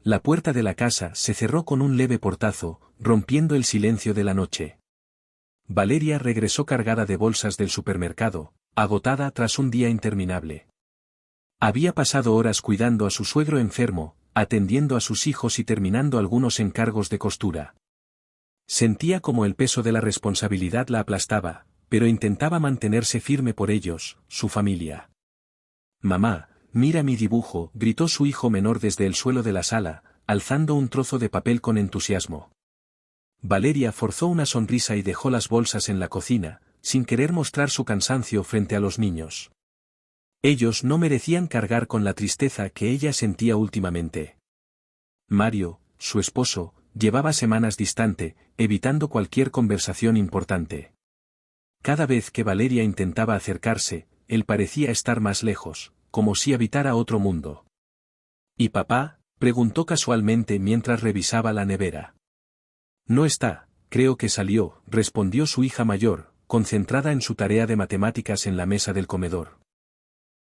La puerta de la casa se cerró con un leve portazo, rompiendo el silencio de la noche. Valeria regresó cargada de bolsas del supermercado, agotada tras un día interminable. Había pasado horas cuidando a su suegro enfermo, atendiendo a sus hijos y terminando algunos encargos de costura. Sentía como el peso de la responsabilidad la aplastaba, pero intentaba mantenerse firme por ellos, su familia. «Mamá, mira mi dibujo», gritó su hijo menor desde el suelo de la sala, alzando un trozo de papel con entusiasmo. Valeria forzó una sonrisa y dejó las bolsas en la cocina, sin querer mostrar su cansancio frente a los niños. Ellos no merecían cargar con la tristeza que ella sentía últimamente. Mario, su esposo, llevaba semanas distante, evitando cualquier conversación importante. Cada vez que Valeria intentaba acercarse, él parecía estar más lejos, como si habitara otro mundo. ¿Y papá?, preguntó casualmente mientras revisaba la nevera. No está, creo que salió, respondió su hija mayor, concentrada en su tarea de matemáticas en la mesa del comedor.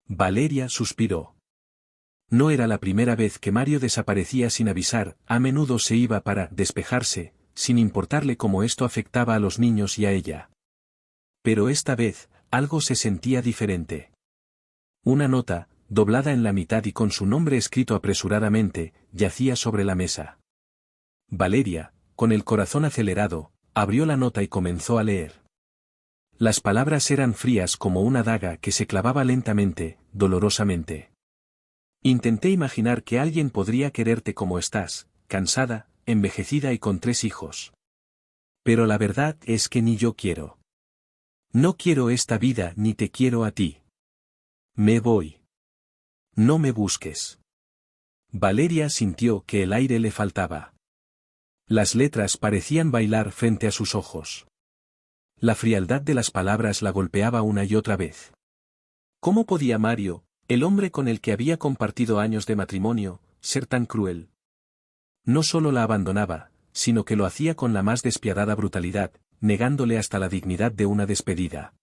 Valeria suspiró. No era la primera vez que Mario desaparecía sin avisar, a menudo se iba para despejarse, sin importarle cómo esto afectaba a los niños y a ella. Pero esta vez, algo se sentía diferente. Una nota, doblada en la mitad y con su nombre escrito apresuradamente, yacía sobre la mesa. Valeria, con el corazón acelerado, abrió la nota y comenzó a leer. Las palabras eran frías como una daga que se clavaba lentamente, dolorosamente. Intenté imaginar que alguien podría quererte como estás, cansada, envejecida y con 3 hijos. Pero la verdad es que ni yo quiero. No quiero esta vida ni te quiero a ti. Me voy. No me busques. Valeria sintió que el aire le faltaba. Las letras parecían bailar frente a sus ojos. La frialdad de las palabras la golpeaba una y otra vez. ¿Cómo podía Mario, el hombre con el que había compartido años de matrimonio, ser tan cruel? No solo la abandonaba, sino que lo hacía con la más despiadada brutalidad, negándole hasta la dignidad de una despedida.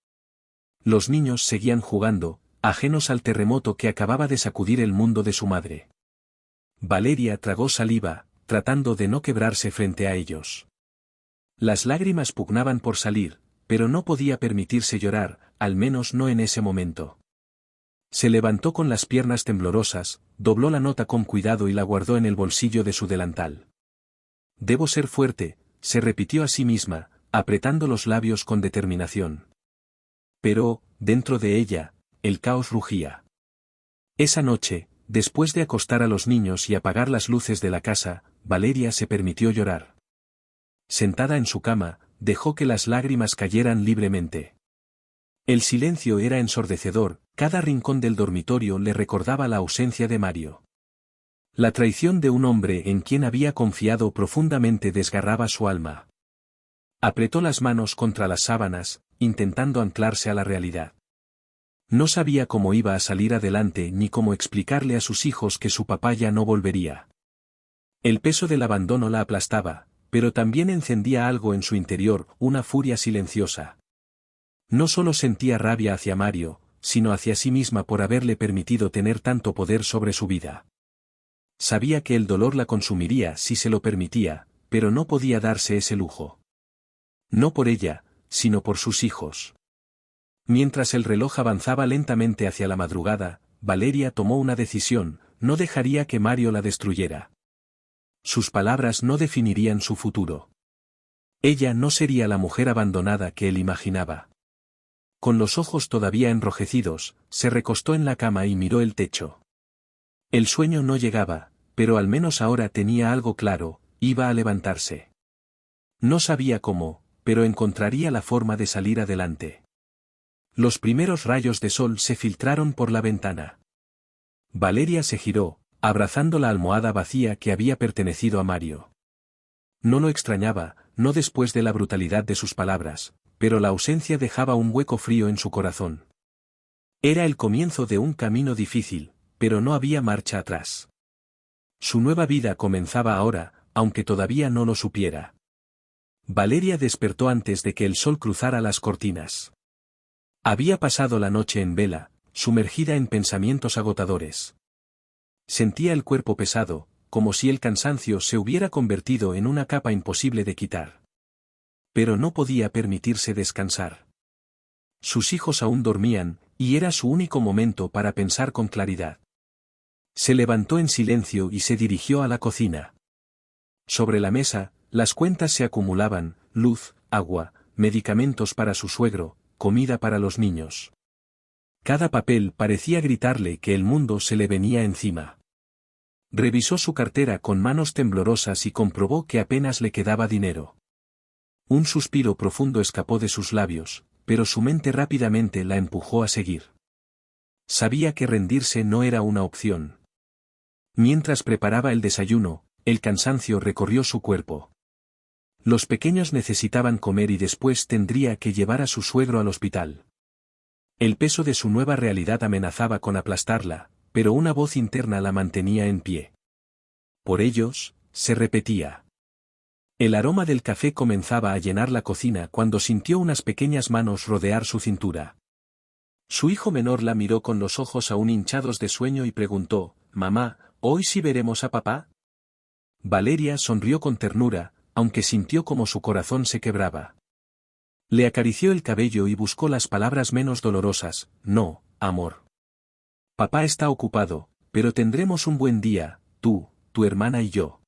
Los niños seguían jugando, ajenos al terremoto que acababa de sacudir el mundo de su madre. Valeria tragó saliva, tratando de no quebrarse frente a ellos. Las lágrimas pugnaban por salir, pero no podía permitirse llorar, al menos no en ese momento. Se levantó con las piernas temblorosas, dobló la nota con cuidado y la guardó en el bolsillo de su delantal. Debo ser fuerte, se repitió a sí misma, apretando los labios con determinación. Pero, dentro de ella, el caos rugía. Esa noche, después de acostar a los niños y apagar las luces de la casa, Valeria se permitió llorar. Sentada en su cama, dejó que las lágrimas cayeran libremente. El silencio era ensordecedor, cada rincón del dormitorio le recordaba la ausencia de Mario. La traición de un hombre en quien había confiado profundamente desgarraba su alma. Apretó las manos contra las sábanas, intentando anclarse a la realidad. No sabía cómo iba a salir adelante ni cómo explicarle a sus hijos que su papá ya no volvería. El peso del abandono la aplastaba, pero también encendía algo en su interior, una furia silenciosa. No solo sentía rabia hacia Mario, sino hacia sí misma por haberle permitido tener tanto poder sobre su vida. Sabía que el dolor la consumiría si se lo permitía, pero no podía darse ese lujo. No por ella, sino por sus hijos. Mientras el reloj avanzaba lentamente hacia la madrugada, Valeria tomó una decisión: no dejaría que Mario la destruyera. Sus palabras no definirían su futuro. Ella no sería la mujer abandonada que él imaginaba. Con los ojos todavía enrojecidos, se recostó en la cama y miró el techo. El sueño no llegaba, pero al menos ahora tenía algo claro: iba a levantarse. No sabía cómo, pero encontraría la forma de salir adelante. Los primeros rayos de sol se filtraron por la ventana. Valeria se giró, abrazando la almohada vacía que había pertenecido a Mario. No lo extrañaba, no después de la brutalidad de sus palabras, pero la ausencia dejaba un hueco frío en su corazón. Era el comienzo de un camino difícil, pero no había marcha atrás. Su nueva vida comenzaba ahora, aunque todavía no lo supiera. Valeria despertó antes de que el sol cruzara las cortinas. Había pasado la noche en vela, sumergida en pensamientos agotadores. Sentía el cuerpo pesado, como si el cansancio se hubiera convertido en una capa imposible de quitar. Pero no podía permitirse descansar. Sus hijos aún dormían, y era su único momento para pensar con claridad. Se levantó en silencio y se dirigió a la cocina. Sobre la mesa, las cuentas se acumulaban: luz, agua, medicamentos para su suegro, comida para los niños. Cada papel parecía gritarle que el mundo se le venía encima. Revisó su cartera con manos temblorosas y comprobó que apenas le quedaba dinero. Un suspiro profundo escapó de sus labios, pero su mente rápidamente la empujó a seguir. Sabía que rendirse no era una opción. Mientras preparaba el desayuno, el cansancio recorrió su cuerpo. Los pequeños necesitaban comer y después tendría que llevar a su suegro al hospital. El peso de su nueva realidad amenazaba con aplastarla, pero una voz interna la mantenía en pie. Por ellos, se repetía. El aroma del café comenzaba a llenar la cocina cuando sintió unas pequeñas manos rodear su cintura. Su hijo menor la miró con los ojos aún hinchados de sueño y preguntó: «Mamá, ¿hoy sí veremos a papá?». Valeria sonrió con ternura, aunque sintió como su corazón se quebraba. Le acarició el cabello y buscó las palabras menos dolorosas: «No, amor. Papá está ocupado, pero tendremos un buen día, tú, tu hermana y yo».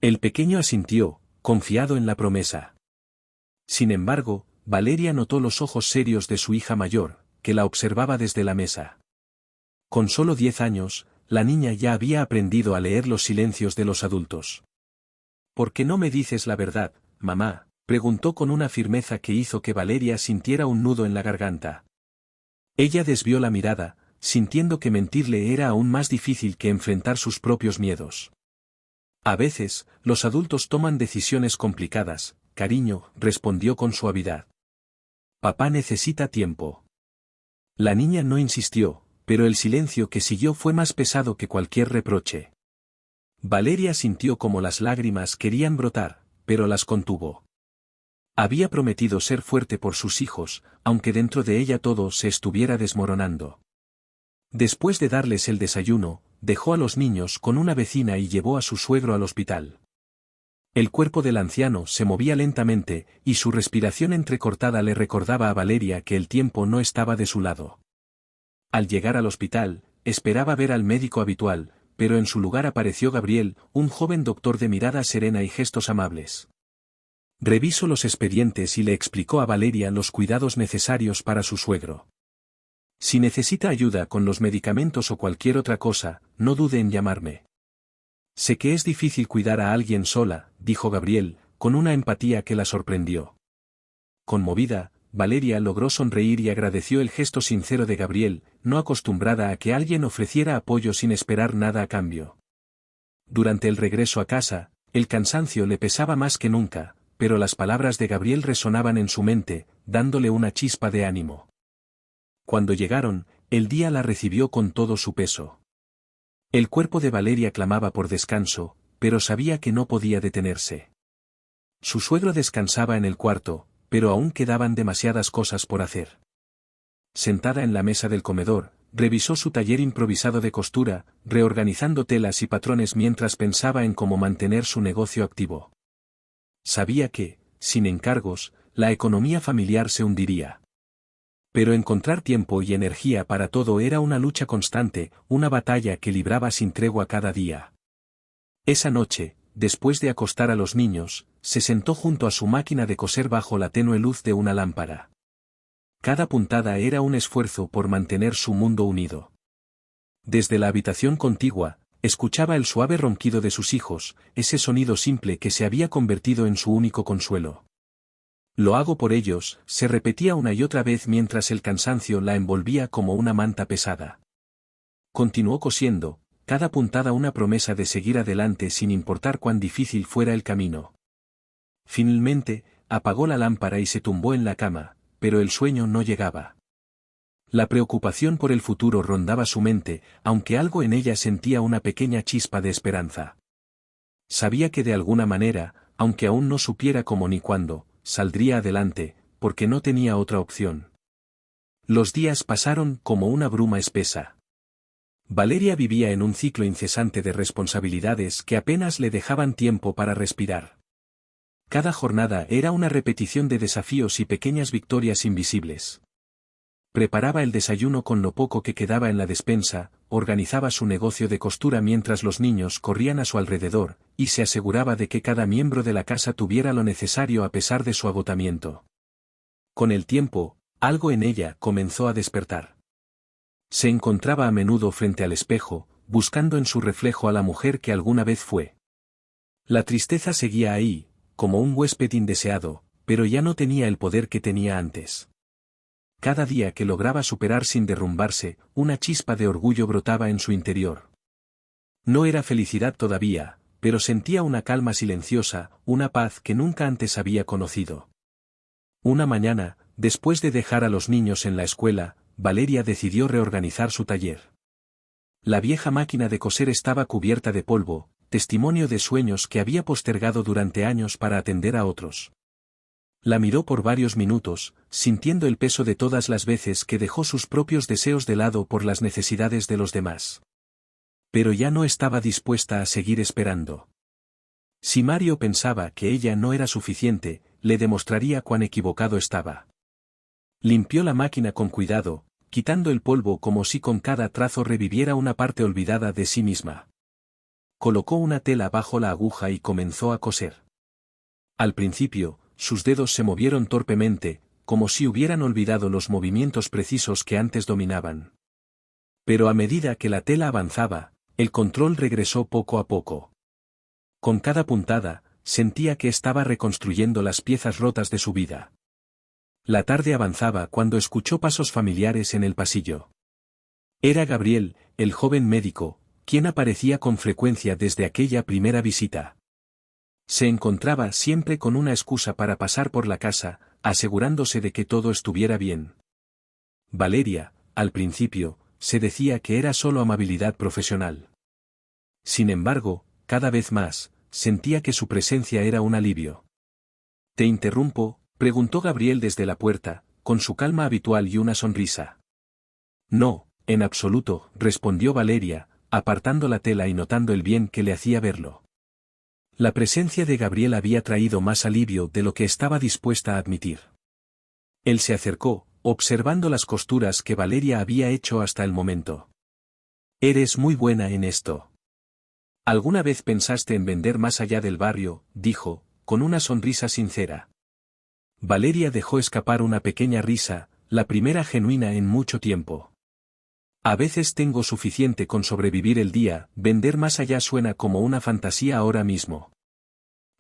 El pequeño asintió, confiado en la promesa. Sin embargo, Valeria notó los ojos serios de su hija mayor, que la observaba desde la mesa. Con solo 10 años, la niña ya había aprendido a leer los silencios de los adultos. «¿Por qué no me dices la verdad, mamá?», preguntó con una firmeza que hizo que Valeria sintiera un nudo en la garganta. Ella desvió la mirada, sintiendo que mentirle era aún más difícil que enfrentar sus propios miedos. «A veces, los adultos toman decisiones complicadas, cariño», respondió con suavidad. «Papá necesita tiempo». La niña no insistió, pero el silencio que siguió fue más pesado que cualquier reproche. Valeria sintió como las lágrimas querían brotar, pero las contuvo. Había prometido ser fuerte por sus hijos, aunque dentro de ella todo se estuviera desmoronando. Después de darles el desayuno, dejó a los niños con una vecina y llevó a su suegro al hospital. El cuerpo del anciano se movía lentamente, y su respiración entrecortada le recordaba a Valeria que el tiempo no estaba de su lado. Al llegar al hospital, esperaba ver al médico habitual, pero en su lugar apareció Gabriel, un joven doctor de mirada serena y gestos amables. Revisó los expedientes y le explicó a Valeria los cuidados necesarios para su suegro. «Si necesita ayuda con los medicamentos o cualquier otra cosa, no dude en llamarme». «Sé que es difícil cuidar a alguien sola», dijo Gabriel, con una empatía que la sorprendió. Conmovida, Valeria logró sonreír y agradeció el gesto sincero de Gabriel, no acostumbrada a que alguien ofreciera apoyo sin esperar nada a cambio. Durante el regreso a casa, el cansancio le pesaba más que nunca, pero las palabras de Gabriel resonaban en su mente, dándole una chispa de ánimo. Cuando llegaron, el día la recibió con todo su peso. El cuerpo de Valeria clamaba por descanso, pero sabía que no podía detenerse. Su suegro descansaba en el cuarto, pero aún quedaban demasiadas cosas por hacer. Sentada en la mesa del comedor, revisó su taller improvisado de costura, reorganizando telas y patrones mientras pensaba en cómo mantener su negocio activo. Sabía que, sin encargos, la economía familiar se hundiría. Pero encontrar tiempo y energía para todo era una lucha constante, una batalla que libraba sin tregua cada día. Esa noche, después de acostar a los niños, se sentó junto a su máquina de coser bajo la tenue luz de una lámpara. Cada puntada era un esfuerzo por mantener su mundo unido. Desde la habitación contigua, escuchaba el suave ronquido de sus hijos, ese sonido simple que se había convertido en su único consuelo. «Lo hago por ellos», se repetía una y otra vez mientras el cansancio la envolvía como una manta pesada. Continuó cosiendo, cada puntada una promesa de seguir adelante sin importar cuán difícil fuera el camino. Finalmente, apagó la lámpara y se tumbó en la cama, pero el sueño no llegaba. La preocupación por el futuro rondaba su mente, aunque algo en ella sentía una pequeña chispa de esperanza. Sabía que de alguna manera, aunque aún no supiera cómo ni cuándo, saldría adelante, porque no tenía otra opción. Los días pasaron como una bruma espesa. Valeria vivía en un ciclo incesante de responsabilidades que apenas le dejaban tiempo para respirar. Cada jornada era una repetición de desafíos y pequeñas victorias invisibles. Preparaba el desayuno con lo poco que quedaba en la despensa, organizaba su negocio de costura mientras los niños corrían a su alrededor, y se aseguraba de que cada miembro de la casa tuviera lo necesario a pesar de su agotamiento. Con el tiempo, algo en ella comenzó a despertar. Se encontraba a menudo frente al espejo, buscando en su reflejo a la mujer que alguna vez fue. La tristeza seguía ahí, como un huésped indeseado, pero ya no tenía el poder que tenía antes. Cada día que lograba superar sin derrumbarse, una chispa de orgullo brotaba en su interior. No era felicidad todavía, pero sentía una calma silenciosa, una paz que nunca antes había conocido. Una mañana, después de dejar a los niños en la escuela, Valeria decidió reorganizar su taller. La vieja máquina de coser estaba cubierta de polvo, testimonio de sueños que había postergado durante años para atender a otros. La miró por varios minutos, sintiendo el peso de todas las veces que dejó sus propios deseos de lado por las necesidades de los demás. Pero ya no estaba dispuesta a seguir esperando. Si Mario pensaba que ella no era suficiente, le demostraría cuán equivocado estaba. Limpió la máquina con cuidado, quitando el polvo como si con cada trazo reviviera una parte olvidada de sí misma. Colocó una tela bajo la aguja y comenzó a coser. Al principio, sus dedos se movieron torpemente, como si hubieran olvidado los movimientos precisos que antes dominaban. Pero a medida que la tela avanzaba, el control regresó poco a poco. Con cada puntada, sentía que estaba reconstruyendo las piezas rotas de su vida. La tarde avanzaba cuando escuchó pasos familiares en el pasillo. Era Gabriel, el joven médico, quien aparecía con frecuencia desde aquella primera visita. Se encontraba siempre con una excusa para pasar por la casa, asegurándose de que todo estuviera bien. Valeria, al principio, se decía que era solo amabilidad profesional. Sin embargo, cada vez más, sentía que su presencia era un alivio. «¿Te interrumpo?», preguntó Gabriel desde la puerta, con su calma habitual y una sonrisa. «No, en absoluto», respondió Valeria, apartando la tela y notando el bien que le hacía verlo. La presencia de Gabriel había traído más alivio de lo que estaba dispuesta a admitir. Él se acercó, observando las costuras que Valeria había hecho hasta el momento. «Eres muy buena en esto. ¿Alguna vez pensaste en vender más allá del barrio?», dijo, con una sonrisa sincera. Valeria dejó escapar una pequeña risa, la primera genuina en mucho tiempo. «A veces tengo suficiente con sobrevivir el día, vender más allá suena como una fantasía ahora mismo».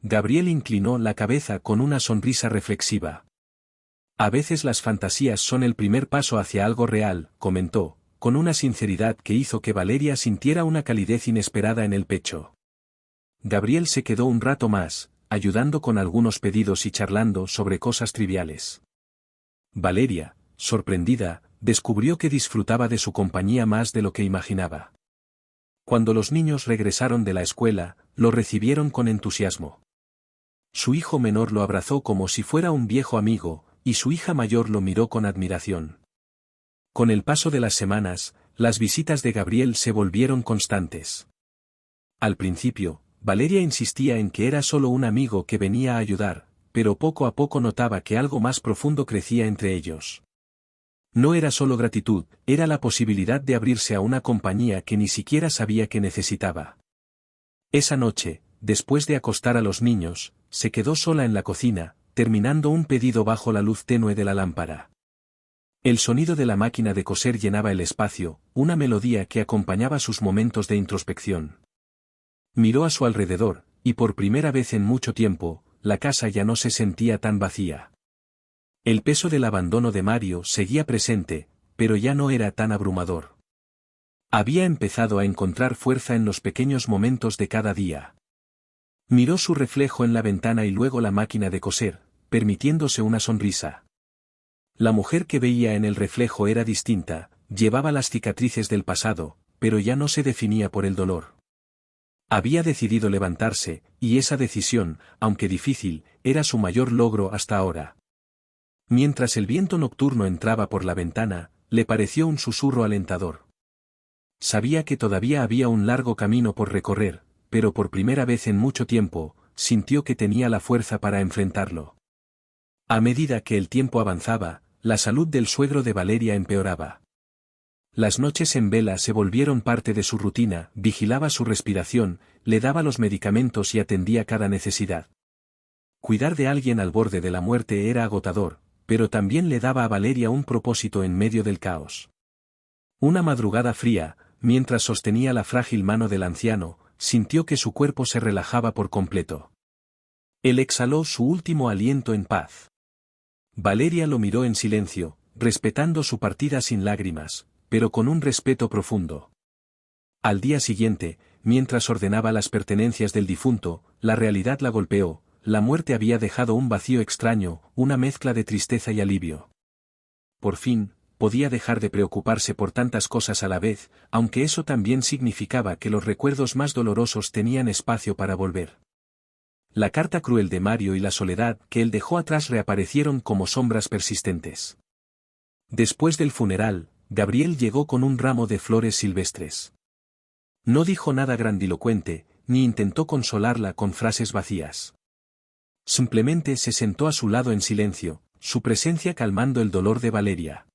Gabriel inclinó la cabeza con una sonrisa reflexiva. «A veces las fantasías son el primer paso hacia algo real», comentó, con una sinceridad que hizo que Valeria sintiera una calidez inesperada en el pecho. Gabriel se quedó un rato más, ayudando con algunos pedidos y charlando sobre cosas triviales. Valeria, sorprendida, descubrió que disfrutaba de su compañía más de lo que imaginaba. Cuando los niños regresaron de la escuela, lo recibieron con entusiasmo. Su hijo menor lo abrazó como si fuera un viejo amigo, y su hija mayor lo miró con admiración. Con el paso de las semanas, las visitas de Gabriel se volvieron constantes. Al principio, Valeria insistía en que era solo un amigo que venía a ayudar, pero poco a poco notaba que algo más profundo crecía entre ellos. No era solo gratitud, era la posibilidad de abrirse a una compañía que ni siquiera sabía que necesitaba. Esa noche, después de acostar a los niños, se quedó sola en la cocina, terminando un pedido bajo la luz tenue de la lámpara. El sonido de la máquina de coser llenaba el espacio, una melodía que acompañaba sus momentos de introspección. Miró a su alrededor, y por primera vez en mucho tiempo, la casa ya no se sentía tan vacía. El peso del abandono de Mario seguía presente, pero ya no era tan abrumador. Había empezado a encontrar fuerza en los pequeños momentos de cada día. Miró su reflejo en la ventana y luego la máquina de coser, permitiéndose una sonrisa. La mujer que veía en el reflejo era distinta, llevaba las cicatrices del pasado, pero ya no se definía por el dolor. Había decidido levantarse, y esa decisión, aunque difícil, era su mayor logro hasta ahora. Mientras el viento nocturno entraba por la ventana, le pareció un susurro alentador. Sabía que todavía había un largo camino por recorrer, pero por primera vez en mucho tiempo, sintió que tenía la fuerza para enfrentarlo. A medida que el tiempo avanzaba, la salud del suegro de Valeria empeoraba. Las noches en vela se volvieron parte de su rutina, vigilaba su respiración, le daba los medicamentos y atendía cada necesidad. Cuidar de alguien al borde de la muerte era agotador, pero también le daba a Valeria un propósito en medio del caos. Una madrugada fría, mientras sostenía la frágil mano del anciano, sintió que su cuerpo se relajaba por completo. Él exhaló su último aliento en paz. Valeria lo miró en silencio, respetando su partida sin lágrimas, pero con un respeto profundo. Al día siguiente, mientras ordenaba las pertenencias del difunto, la realidad la golpeó, la muerte había dejado un vacío extraño, una mezcla de tristeza y alivio. Por fin, podía dejar de preocuparse por tantas cosas a la vez, aunque eso también significaba que los recuerdos más dolorosos tenían espacio para volver. La carta cruel de Mario y la soledad que él dejó atrás reaparecieron como sombras persistentes. Después del funeral, Gabriel llegó con un ramo de flores silvestres. No dijo nada grandilocuente, ni intentó consolarla con frases vacías. Simplemente se sentó a su lado en silencio, su presencia calmando el dolor de Valeria.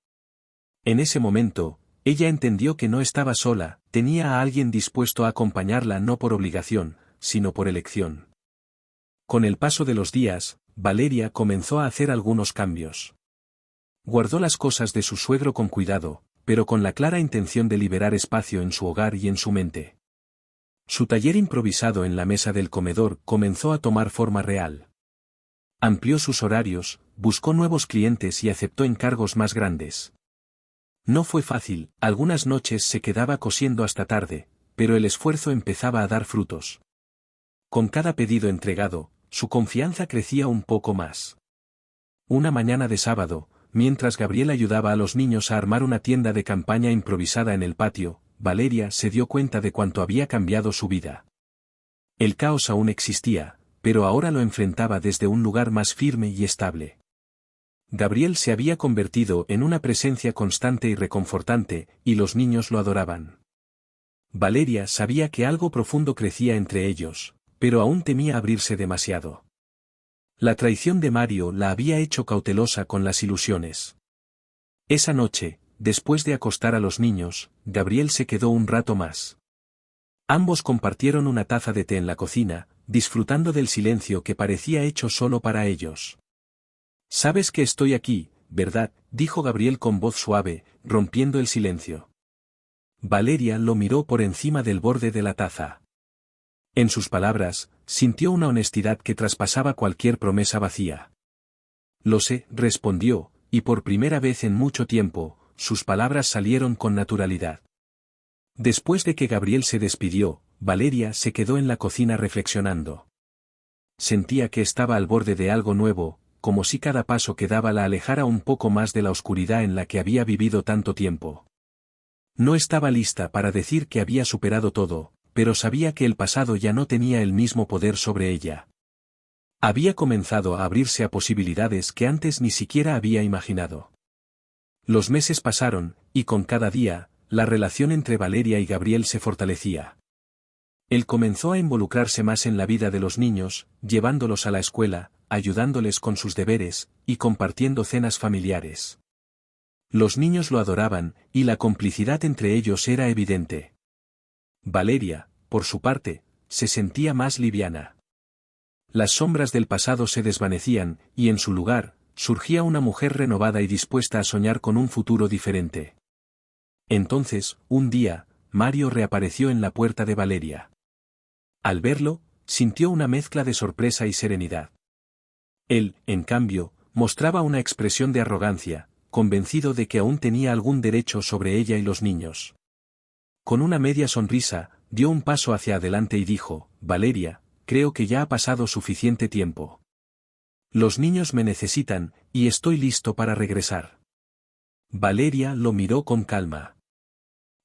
En ese momento, ella entendió que no estaba sola, tenía a alguien dispuesto a acompañarla no por obligación, sino por elección. Con el paso de los días, Valeria comenzó a hacer algunos cambios. Guardó las cosas de su suegro con cuidado, pero con la clara intención de liberar espacio en su hogar y en su mente. Su taller improvisado en la mesa del comedor comenzó a tomar forma real. Amplió sus horarios, buscó nuevos clientes y aceptó encargos más grandes. No fue fácil, algunas noches se quedaba cosiendo hasta tarde, pero el esfuerzo empezaba a dar frutos. Con cada pedido entregado, su confianza crecía un poco más. Una mañana de sábado, mientras Gabriel ayudaba a los niños a armar una tienda de campaña improvisada en el patio, Valeria se dio cuenta de cuánto había cambiado su vida. El caos aún existía, pero ahora lo enfrentaba desde un lugar más firme y estable. Gabriel se había convertido en una presencia constante y reconfortante, y los niños lo adoraban. Valeria sabía que algo profundo crecía entre ellos, pero aún temía abrirse demasiado. La traición de Mario la había hecho cautelosa con las ilusiones. Esa noche, después de acostar a los niños, Gabriel se quedó un rato más. Ambos compartieron una taza de té en la cocina, disfrutando del silencio que parecía hecho solo para ellos. «Sabes que estoy aquí, ¿verdad?», dijo Gabriel con voz suave, rompiendo el silencio. Valeria lo miró por encima del borde de la taza. En sus palabras, sintió una honestidad que traspasaba cualquier promesa vacía. «Lo sé», respondió, y por primera vez en mucho tiempo, sus palabras salieron con naturalidad. Después de que Gabriel se despidió, Valeria se quedó en la cocina reflexionando. Sentía que estaba al borde de algo nuevo, como si cada paso que daba la alejara un poco más de la oscuridad en la que había vivido tanto tiempo. No estaba lista para decir que había superado todo, pero sabía que el pasado ya no tenía el mismo poder sobre ella. Había comenzado a abrirse a posibilidades que antes ni siquiera había imaginado. Los meses pasaron, y con cada día, la relación entre Valeria y Gabriel se fortalecía. Él comenzó a involucrarse más en la vida de los niños, llevándolos a la escuela, ayudándoles con sus deberes, y compartiendo cenas familiares. Los niños lo adoraban, y la complicidad entre ellos era evidente. Valeria, por su parte, se sentía más liviana. Las sombras del pasado se desvanecían, y en su lugar, surgía una mujer renovada y dispuesta a soñar con un futuro diferente. Entonces, un día, Mario reapareció en la puerta de Valeria. Al verlo, sintió una mezcla de sorpresa y serenidad. Él, en cambio, mostraba una expresión de arrogancia, convencido de que aún tenía algún derecho sobre ella y los niños. Con una media sonrisa, dio un paso hacia adelante y dijo: «Valeria, creo que ya ha pasado suficiente tiempo. Los niños me necesitan, y estoy listo para regresar». Valeria lo miró con calma.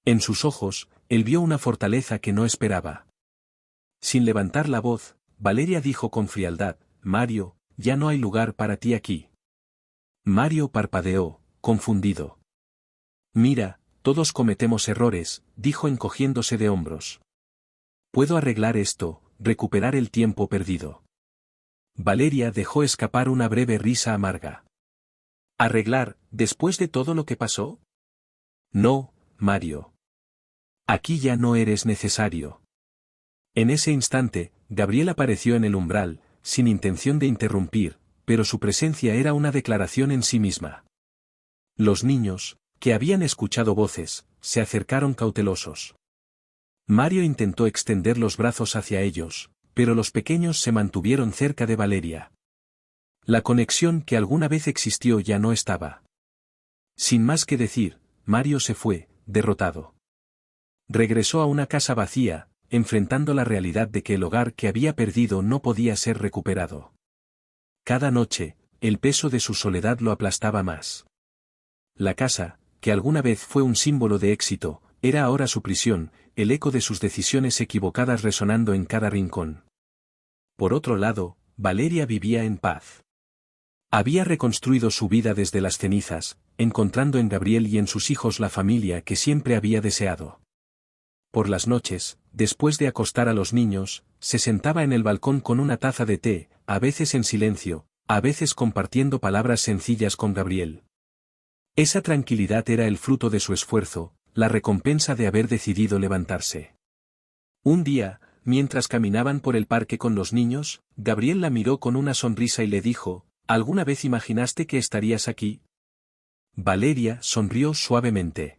En sus ojos, él vio una fortaleza que no esperaba. Sin levantar la voz, Valeria dijo con frialdad: «Mario, ya no hay lugar para ti aquí». Mario parpadeó, confundido. «Mira, todos cometemos errores, dijo encogiéndose de hombros. Puedo arreglar esto, recuperar el tiempo perdido. Valeria dejó escapar una breve risa amarga. ¿Arreglar, después de todo lo que pasó? No, Mario. Aquí ya no eres necesario. En ese instante, Gabriel apareció en el umbral, sin intención de interrumpir, pero su presencia era una declaración en sí misma. Los niños, que habían escuchado voces, se acercaron cautelosos. Mario intentó extender los brazos hacia ellos, pero los pequeños se mantuvieron cerca de Valeria. La conexión que alguna vez existió ya no estaba. Sin más que decir, Mario se fue, derrotado. Regresó a una casa vacía, enfrentando la realidad de que el hogar que había perdido no podía ser recuperado. Cada noche, el peso de su soledad lo aplastaba más. La casa, que alguna vez fue un símbolo de éxito, era ahora su prisión, el eco de sus decisiones equivocadas resonando en cada rincón. Por otro lado, Valeria vivía en paz. Había reconstruido su vida desde las cenizas, encontrando en Gabriel y en sus hijos la familia que siempre había deseado. Por las noches, después de acostar a los niños, se sentaba en el balcón con una taza de té, a veces en silencio, a veces compartiendo palabras sencillas con Gabriel. Esa tranquilidad era el fruto de su esfuerzo, la recompensa de haber decidido levantarse. Un día, mientras caminaban por el parque con los niños, Gabriel la miró con una sonrisa y le dijo, ¿alguna vez imaginaste que estarías aquí? Valeria sonrió suavemente.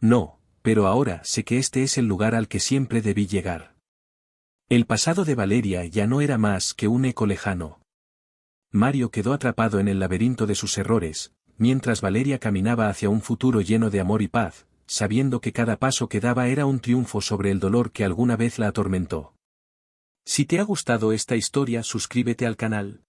No, pero ahora sé que este es el lugar al que siempre debí llegar. El pasado de Valeria ya no era más que un eco lejano. Mario quedó atrapado en el laberinto de sus errores, mientras Valeria caminaba hacia un futuro lleno de amor y paz, sabiendo que cada paso que daba era un triunfo sobre el dolor que alguna vez la atormentó. Si te ha gustado esta historia, suscríbete al canal.